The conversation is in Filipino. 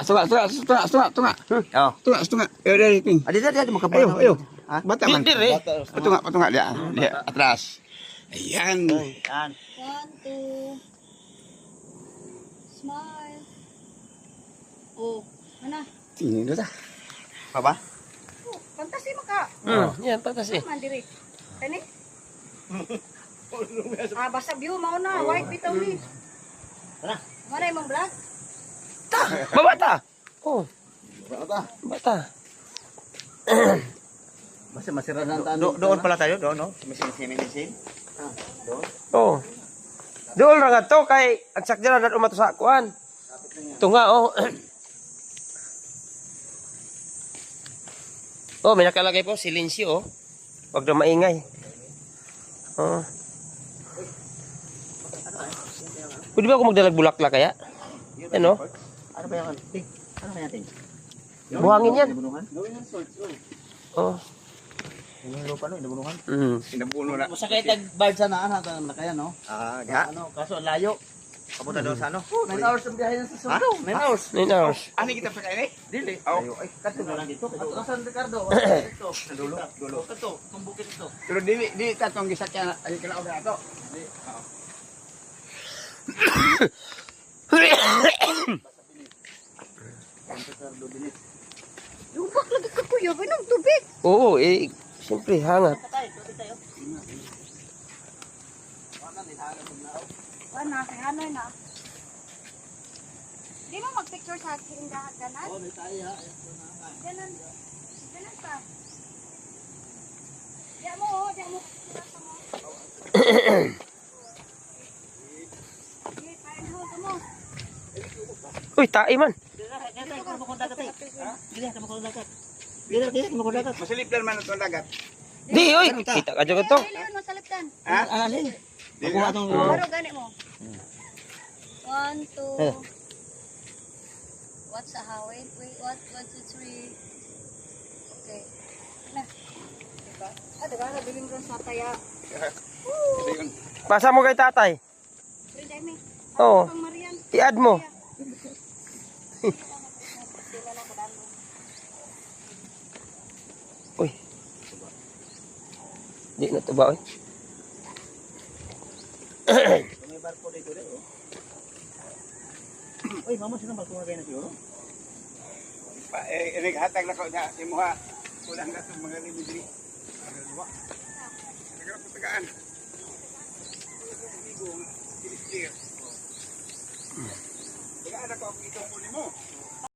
Tunga. Oh. Tunga. Dari ting. Adi tadi ada makabal. Ayo. Ha? Bata man. Patunga dia. Dia atras. Ayan. Yan. 1, 2. Smile. Oh, mana? Ini dah. Baba. Oh, fantasi maka. Yan, pantasi. Mandiri. Kani? Basta view mau na, white bitaw ni. Mana imong vlog? Babata. Oh, Bata. bata. Masih masira na doon pala tayo, doon no. Misin. Oh. Doon ra nga to kay ang sakjara na umato sa kuan. Tunga oh. Oh, may nakalagay po silensyo oh. Wag na maingay. Oh. Pwede ba ako magdalag bulaklak kaya? Ano? Ano ba yan? Ting. Ano ba yan, ting? Buhangin yan. Inabunungan? Oh. Yung lupa no, inabunungan. Inabuno na. Masakit tag bird sa naan ha, na kaya no. Ah, Ano, kaso layo. Papunta daw sa ano? 9 hours ang biyahe sa Sundo. 9 hours. 9 hours. Ani kita pa kay Dili. Oh. Ayo, ay kato na lang dito. Kato San Ricardo. Dito. Sa dulo. Kato, tumbukit ito. Pero di tatong gisakyan ay kalaog na to. Lubak lagi ka kuya, binong tubig. Oo, eh siyempre hangat. Ana, kay ano na. Di mo mag-picture sa akin dahat ganan? Oh, may tayo. Ganan. Ganan pa. Diya mo. Sige, paano mo? Uy, tae man. Masilip lang man ito dagat. Di, uy, kita ka dyan to. Kailan mo sa liptan? Ha? Alin? Ako atong Baro gani mo. 1, 2. What's a how? Wait. 1, 2, 3. Okay. Na. Diba? Diba? Nabiling ron sa taya. Ito yun. Pasa mo kay tatay. Pero dami. Oo. Pang Marian. I-add mo. Sila lang kadalo. Uy. Di na to ba, uy? may barko dito rin. Oy, mama sino barko nga kayo na siguro? Hatag na ko sa imuha. Kulang na itong mga libidri. Tagal po tagaan. Tagaan ako itong puli mo.